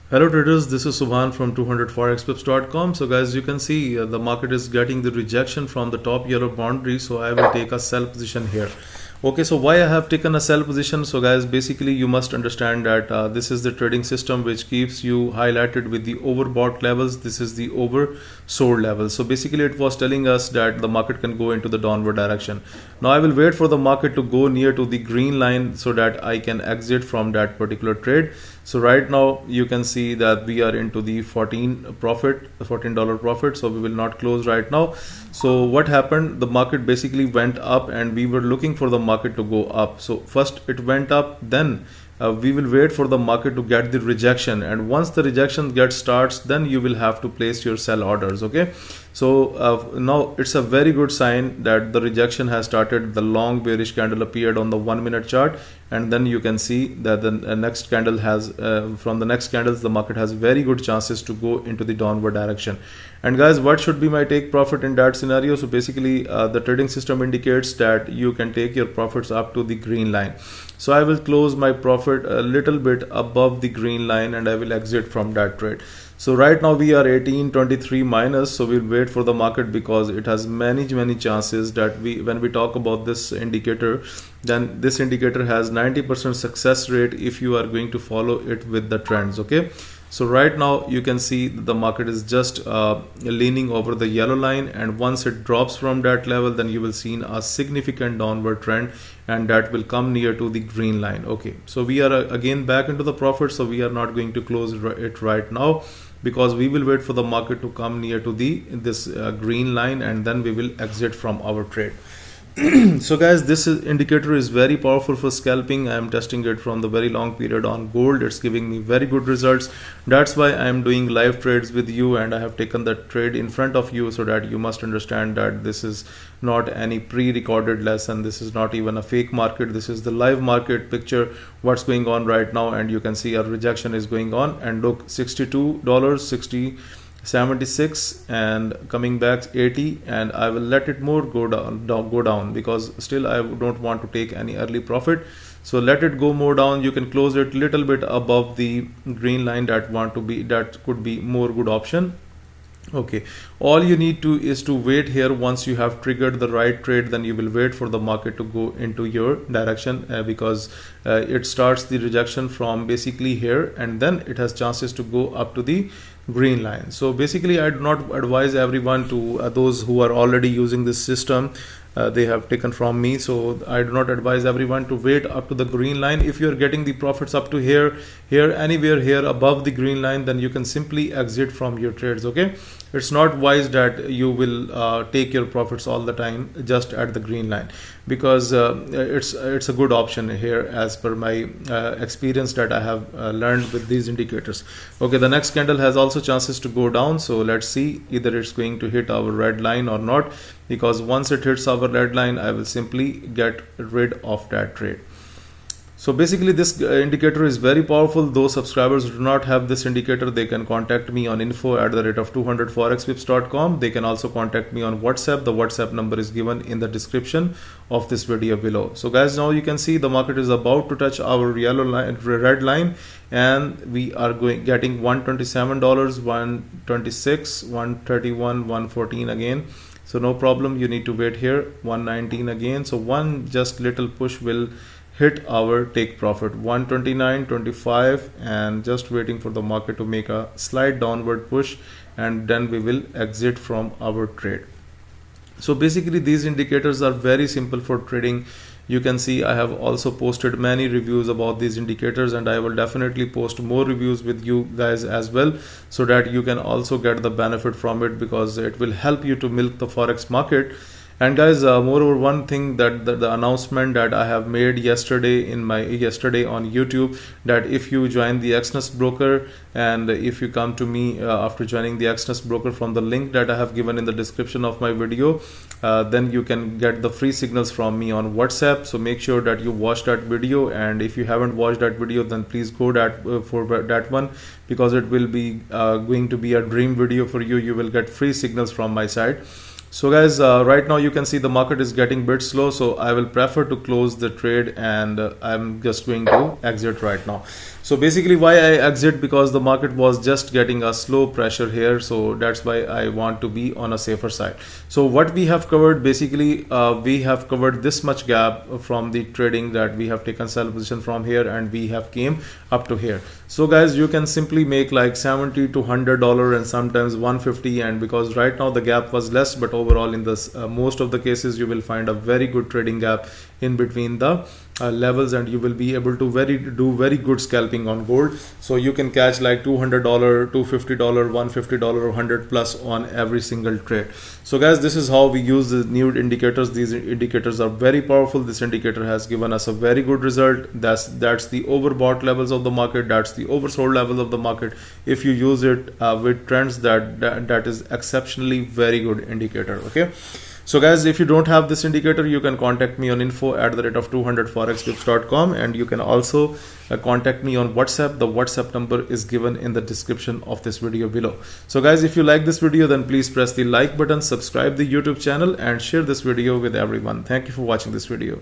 Hello traders, this is Subhan from 200forexpips.com. So guys, you can see the market is getting the rejection from the top yellow boundary, so I will take a sell position here. Okay, so why I have taken a sell position? So guys, basically you must understand that this is the trading system which keeps you highlighted with the overbought levels. This is the oversold level. So basically it was telling us that the market can go into the downward direction. Now I will wait for the market to go near to the green line so that I can exit from that particular trade. So right now you can see that we are into the $14 profit, so we will not close right now. So what happened, the market basically went up and we were looking for the market to go up. So first it went up, then we will wait for the market to get the rejection, and once the rejection starts, then you will have to place your sell orders. Okay, so now it's a very good sign that the rejection has started. The long bearish candle appeared on the 1 minute chart, and then you can see that the next candle has from the next candles the market has very good chances to go into the downward direction. And guys, what should be my take profit in that scenario? So basically the trading system indicates that you can take your profits up to the green line. So I will close my profit a little bit above the green line and I will exit from that trade. So right now we are 1823 minus, so we'll wait for the market because it has many chances that when we talk about this indicator, then this indicator has 90% success rate if you are going to follow it with the trends. Okay, so right now you can see the market is just leaning over the yellow line, and once it drops from that level, then you will see a significant downward trend, and that will come near to the green line. Okay, so we are again back into the profit, so we are not going to close it right now because we will wait for the market to come near to this green line, and then we will exit from our trade. So guys, this indicator is very powerful for scalping. I am testing it from the very long period on gold. It's giving me very good results. That's why I am doing live trades with you, and I have taken the trade in front of you so that you must understand that this is not any pre-recorded lesson. This is not even a fake market. This is the live market picture, what's going on right now. And you can see a rejection is going on, and look, $62, 76 and coming back 80, and I will let it more go down because still I don't want to take any early profit. So let it go more down. You can close it little bit above the green line. That could be more good option. Okay, all you need to is to wait here. Once you have triggered the right trade, then you will wait for the market to go into your direction because it starts the rejection from basically here, and then it has chances to go up to the green line. So basically I do not advise everyone to those who are already using this system, they have taken from me, so I do not advise everyone to wait up to the green line. If you are getting the profits up to here, anywhere here above the green line, then you can simply exit from your trades. Okay, it's not wise that you will take your profits all the time just at the green line, because it's a good option here as per my experience that I have learned with these indicators. Okay, the next candle has also chances to go down, so let's see either it's going to hit our red line or not, because once it hits our red line, I will simply get rid of that trade. So basically this indicator is very powerful. Those subscribers who do not have this indicator, they can contact me on info@200forexpips.com. They can also contact me on WhatsApp. The WhatsApp number is given in the description of this video below. So guys, now you can see the market is about to touch our red line, and we are getting $127, 126, 131, 114 again. So no problem, you need to wait here, 119 again. So one just little push will hit our take profit, 129.25, and just waiting for the market to make a slight downward push, and then we will exit from our trade. So basically these indicators are very simple for trading. You can see I have also posted many reviews about these indicators, and I will definitely post more reviews with you guys as well, so that you can also get the benefit from it, because it will help you to milk the forex market. And guys, moreover, one thing that the announcement that I have made yesterday on YouTube, that if you join the Exness broker, and if you come to me after joining the Exness broker from the link that I have given in the description of my video, then you can get the free signals from me on WhatsApp. So make sure that you watch that video, and if you haven't watched that video, then please go for that one, because it will be going to be a dream video for you. You will get free signals from my side. So guys, right now you can see the market is getting a bit slow, so I will prefer to close the trade, and I'm just going to exit right now. So basically why I exit, because the market was just getting a slow pressure here, so that's why I want to be on a safer side. So what we have covered, basically we have covered this much gap from the trading that we have taken sell position from here, and we have came up to here. So guys, you can simply make like $70 to $100 and sometimes $150, and because right now the gap was less, but overall in this most of the cases you will find a very good trading gap in between the levels, and you will be able to do very good scalping on gold. So you can catch like $200, $250, $150 or 100 plus on every single trade. So guys, this is how we use the new indicators. These indicators are very powerful. This indicator has given us a very good result. That's the overbought levels of the market, that's the oversold level of the market. If you use it with trends, that is exceptionally very good indicator. Okay, so guys, if you don't have this indicator, you can contact me on info@200forextips.com, and you can also contact me on WhatsApp. The WhatsApp number is given in the description of this video below. So guys, if you like this video, then please press the like button, subscribe the YouTube channel, and share this video with everyone. Thank you for watching this video.